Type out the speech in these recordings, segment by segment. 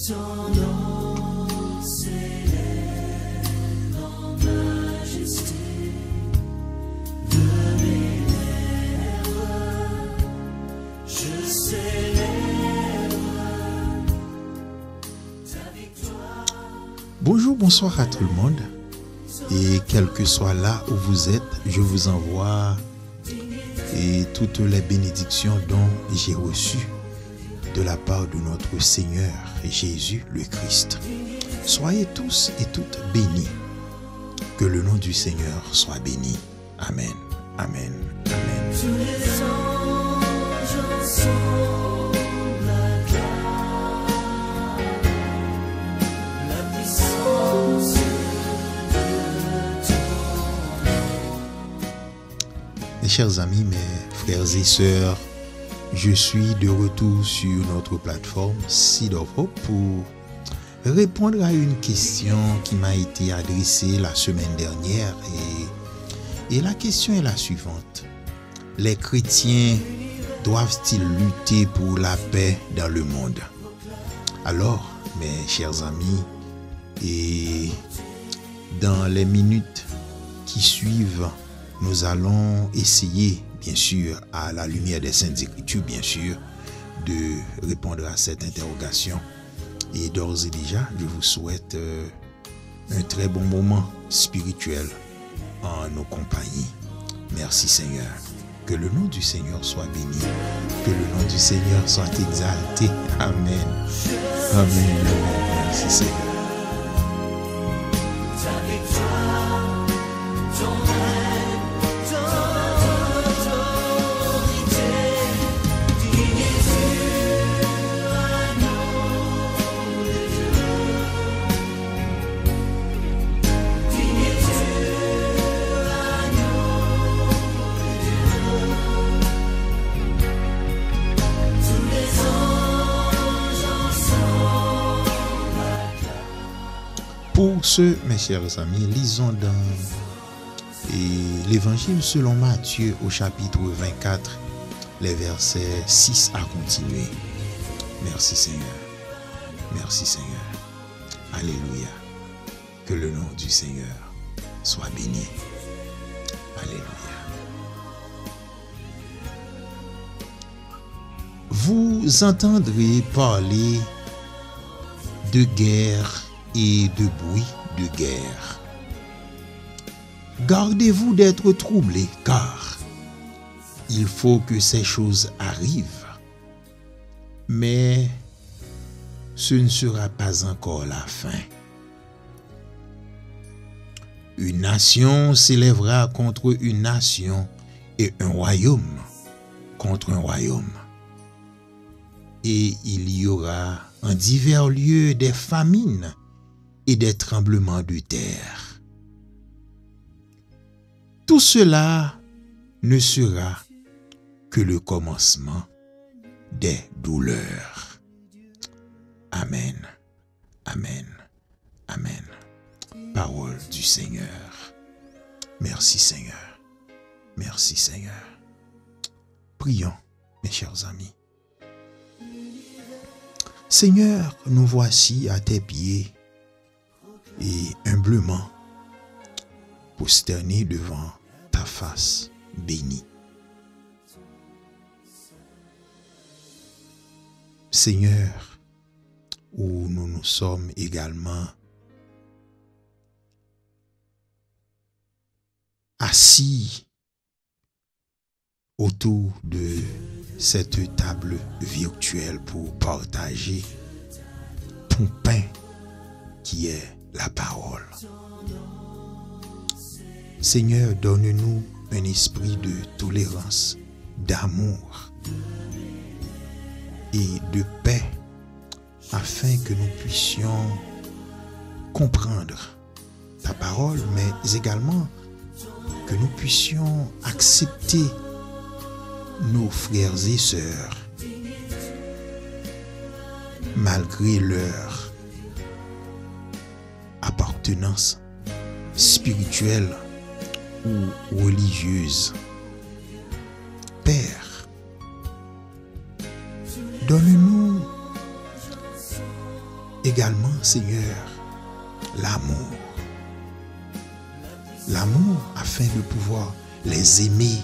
Ton nom s'élève en majesté de mes lèvres, je célèbre ta victoire. Bonjour, bonsoir à tout le monde. Et quel que soit là où vous êtes, je vous envoie toutes les bénédictions dont j'ai reçues de la part de notre Seigneur Jésus le Christ. Soyez tous et toutes bénis. Que le nom du Seigneur soit béni. Amen. Amen. Amen. Tous les anges ensemble acclament la puissance de ton nom. Mes chers amis, mes frères et sœurs, je suis de retour sur notre plateforme Seed of Hope pour répondre à une question qui m'a été adressée la semaine dernière et la question est la suivante. Les chrétiens doivent-ils lutter pour la paix dans le monde? Alors, mes chers amis, et dans les minutes qui suivent, nous allons essayer, bien sûr, à la lumière des Saintes Écritures, bien sûr, de répondre à cette interrogation. Et d'ores et déjà, je vous souhaite un très bon moment spirituel en nos compagnies. Merci Seigneur. Que le nom du Seigneur soit béni. Que le nom du Seigneur soit exalté. Amen. Amen. Amen. Merci Seigneur. Ta victoire, ton règne, ton autorité, digne es-tu, agneau de Dieu. Digne es-tu, agneau de Dieu. Tous les anges ensemble acclament. Pour ce, mes chers amis, lisons dans l'évangile selon Matthieu au chapitre 24, les versets 6 à continuer. Merci Seigneur. Merci Seigneur. Alléluia. Que le nom du Seigneur soit béni. Alléluia. Vous entendrez parler de guerre et de bruit de guerre. Gardez-vous d'être troublés, car il faut que ces choses arrivent. Mais ce ne sera pas encore la fin. Une nation s'élèvera contre une nation et un royaume contre un royaume. Et il y aura en divers lieux des famines et des tremblements de terre. Tout cela ne sera que le commencement des douleurs. Amen. Amen. Amen. Parole du Seigneur. Merci Seigneur. Merci Seigneur. Prions, mes chers amis. Seigneur, nous voici à tes pieds et humblement prosternés devant ta face bénie. Seigneur, où nous nous sommes également assis autour de cette table virtuelle pour partager ton pain qui est la parole. Seigneur, donne-nous un esprit de tolérance, d'amour et de paix afin que nous puissions comprendre ta parole, mais également que nous puissions accepter nos frères et sœurs malgré leur appartenance spirituelle ou religieuses. Père, donne-nous également, Seigneur, l'amour. L'amour afin de pouvoir les aimer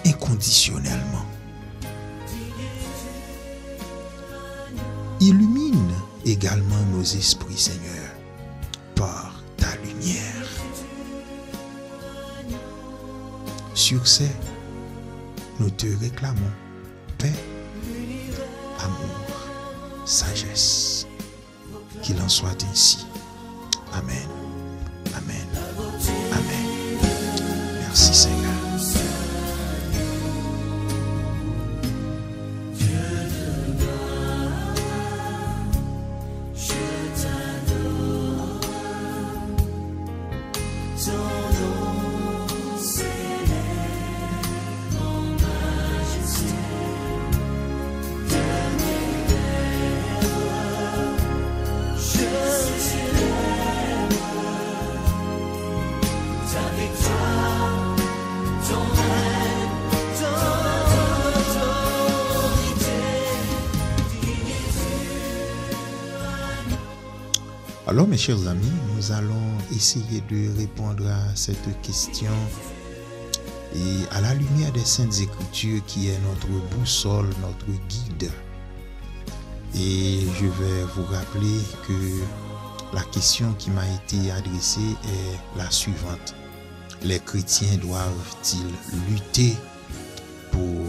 inconditionnellement. Illumine également nos esprits, Seigneur, par ta lumière. Sur ce, nous te réclamons paix, amour, sagesse. Qu'il en soit ainsi. Amen. Amen. Amen. Merci Seigneur. Alors mes chers amis, nous allons essayer de répondre à cette question et à la lumière des Saintes Écritures qui est notre boussole, notre guide. Et je vais vous rappeler que la question qui m'a été adressée est la suivante. Les chrétiens doivent-ils lutter pour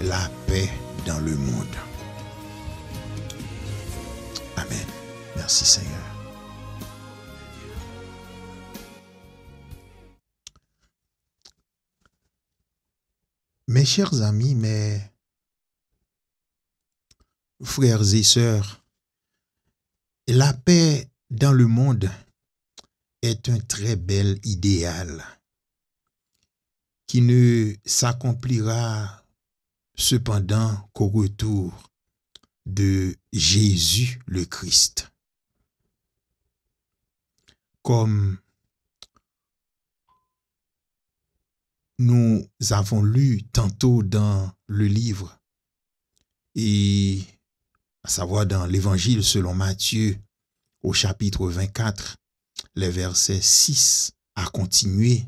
la paix dans le monde? Amen. Merci Seigneur. Mes chers amis, mes frères et sœurs, la paix dans le monde est un très bel idéal qui ne s'accomplira cependant qu'au retour de Jésus le Christ. Comme nous avons lu tantôt dans le livre, et à savoir dans l'évangile selon Matthieu au chapitre 24, les versets 6 à continuer.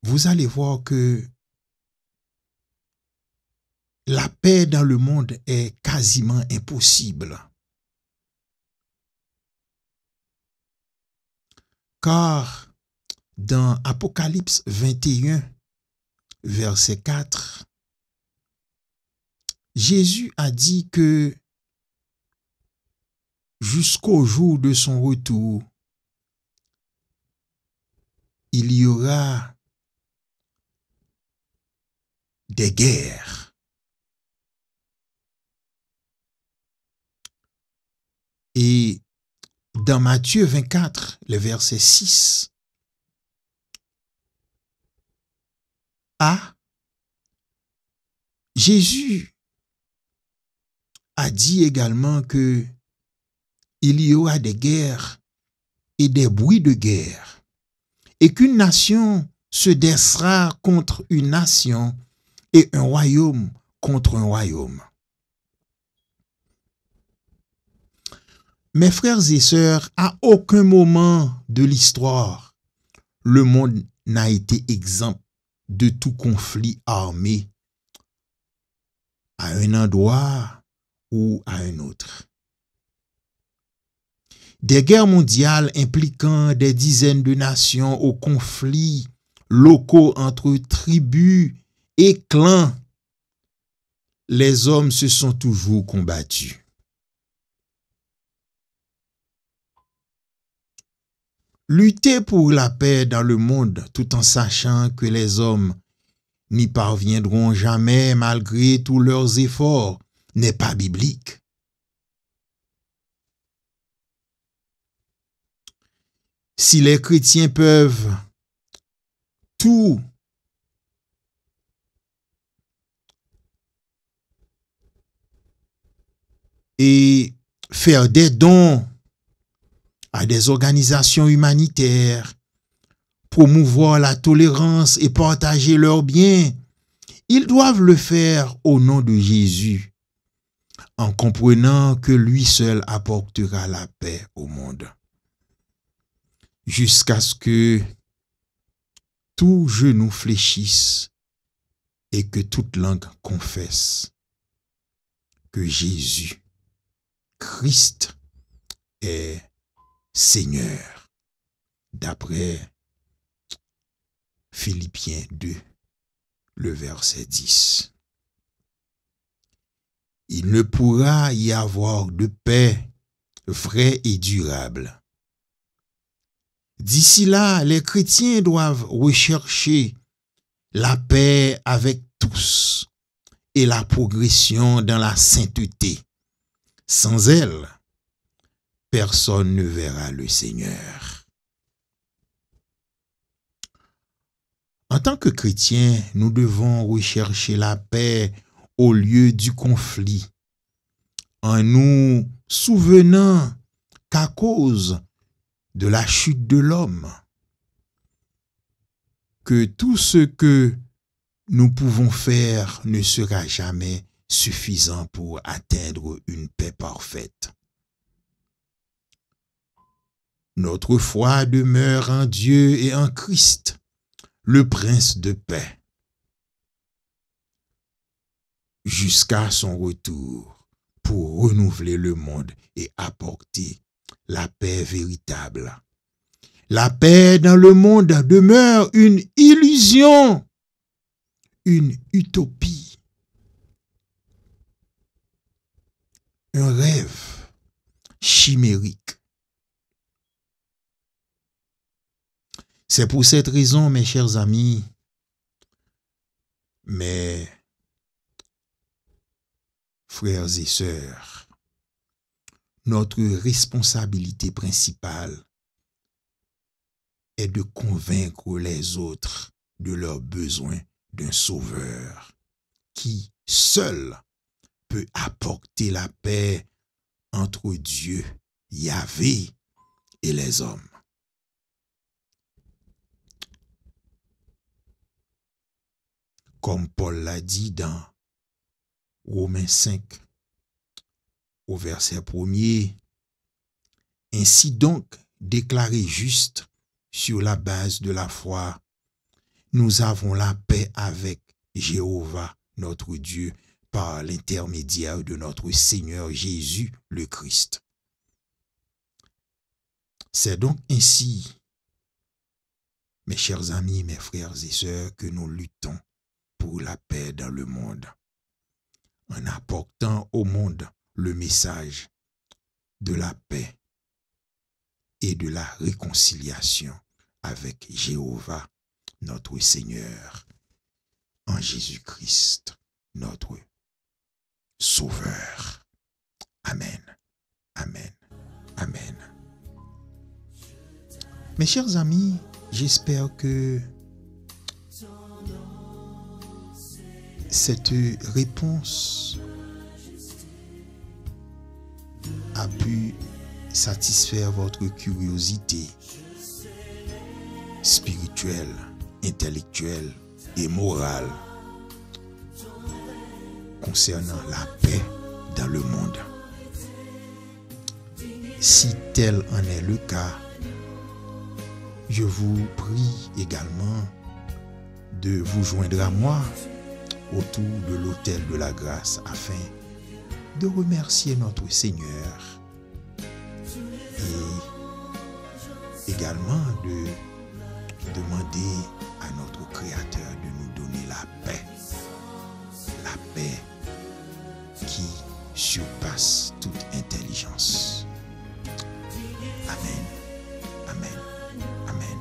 Vous allez voir que la paix dans le monde est quasiment impossible. Car dans Apocalypse 21, verset 4, Jésus a dit que jusqu'au jour de son retour, il y aura des guerres. Et dans Matthieu 24, le verset 6, Jésus a dit également que il y aura des guerres et des bruits de guerre, et qu'une nation se dressera contre une nation et un royaume contre un royaume. Mes frères et sœurs, à aucun moment de l'histoire, le monde n'a été exempt de tout conflit armé à un endroit ou à un autre. Des guerres mondiales impliquant des dizaines de nations aux conflits locaux entre tribus et clans, les hommes se sont toujours combattus. Lutter pour la paix dans le monde tout en sachant que les hommes n'y parviendront jamais malgré tous leurs efforts n'est pas biblique. Si les chrétiens peuvent tout et faire des dons à des organisations humanitaires, promouvoir la tolérance et partager leurs biens. Ils doivent le faire au nom de Jésus, en comprenant que lui seul apportera la paix au monde. Jusqu'à ce que tout genou fléchisse et que toute langue confesse que Jésus, Christ, est Seigneur, d'après Philippiens 2, le verset 10. Il ne pourra y avoir de paix vraie et durable. D'ici là, les chrétiens doivent rechercher la paix avec tous et la progression dans la sainteté. Sans elle, personne ne verra le Seigneur. En tant que chrétiens, nous devons rechercher la paix au lieu du conflit, en nous souvenant qu'à cause de la chute de l'homme, que tout ce que nous pouvons faire ne sera jamais suffisant pour atteindre une paix parfaite. Notre foi demeure en Dieu et en Christ, le Prince de paix, jusqu'à son retour pour renouveler le monde et apporter la paix véritable. La paix dans le monde demeure une illusion, une utopie, un rêve chimérique. C'est pour cette raison, mes chers amis, mes frères et sœurs, notre responsabilité principale est de convaincre les autres de leur besoin d'un sauveur qui seul peut apporter la paix entre Dieu, Yahvé, et les hommes. Comme Paul l'a dit dans Romains 5, au verset 1er, ainsi donc, déclaré juste sur la base de la foi, nous avons la paix avec Jéhovah, notre Dieu, par l'intermédiaire de notre Seigneur Jésus le Christ. C'est donc ainsi, mes chers amis, mes frères et sœurs, que nous luttons pour la paix dans le monde, en apportant au monde le message de la paix et de la réconciliation avec Jéhovah, notre Seigneur, en Jésus-Christ, notre Sauveur. Amen, amen, amen. Mes chers amis, j'espère que cette réponse a pu satisfaire votre curiosité spirituelle, intellectuelle et morale concernant la paix dans le monde. Si tel en est le cas, je vous prie également de vous joindre à moi autour de l'autel de la grâce afin de remercier notre Seigneur et également de demander à notre Créateur de nous donner la paix qui surpasse toute intelligence. Amen, amen, amen.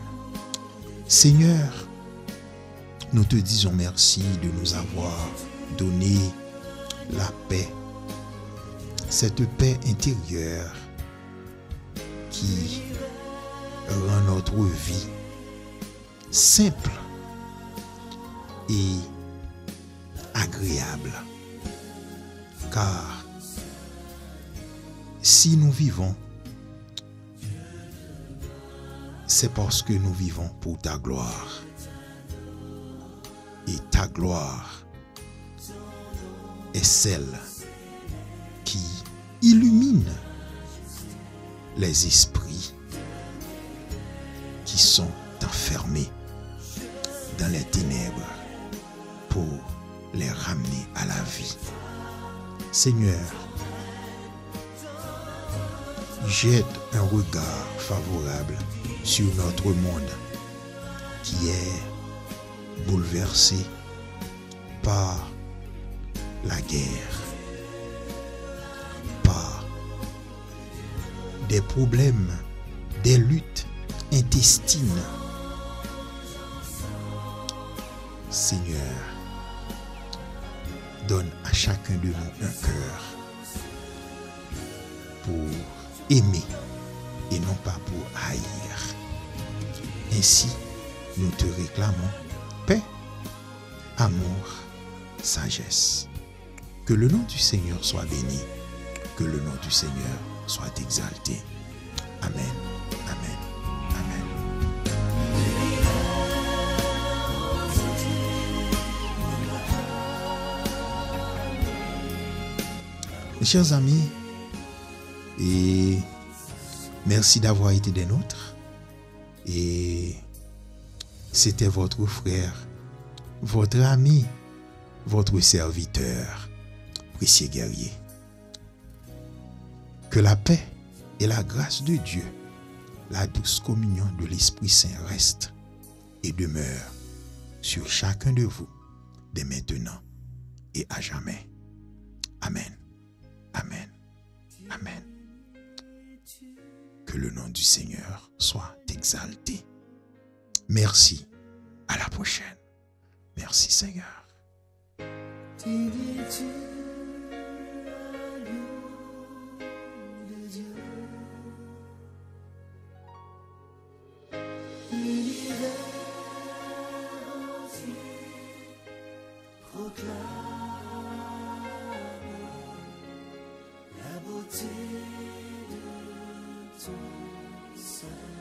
Seigneur, nous te disons merci de nous avoir donné la paix, cette paix intérieure qui rend notre vie simple et agréable, car si nous vivons, c'est parce que nous vivons pour ta gloire. Et ta gloire est celle qui illumine les esprits qui sont enfermés dans les ténèbres pour les ramener à la vie. Seigneur, jette un regard favorable sur notre monde qui est bouleversé par la guerre, par des problèmes, des luttes intestines. Seigneur, donne à chacun de nous un cœur pour aimer et non pas pour haïr. Ainsi, nous te réclamons paix, amour, sagesse. Que le nom du Seigneur soit béni, que le nom du Seigneur soit exalté. Amen, amen, amen. Mes chers amis, et merci d'avoir été des nôtres. Et c'était votre frère, votre ami, votre serviteur, précieux guerrier. Que la paix et la grâce de Dieu, la douce communion de l'Esprit Saint reste et demeure sur chacun de vous dès maintenant et à jamais. Amen. Amen. Amen. Que le nom du Seigneur soit exalté. Merci. À la prochaine. Merci Seigneur. La beauté de ton sein.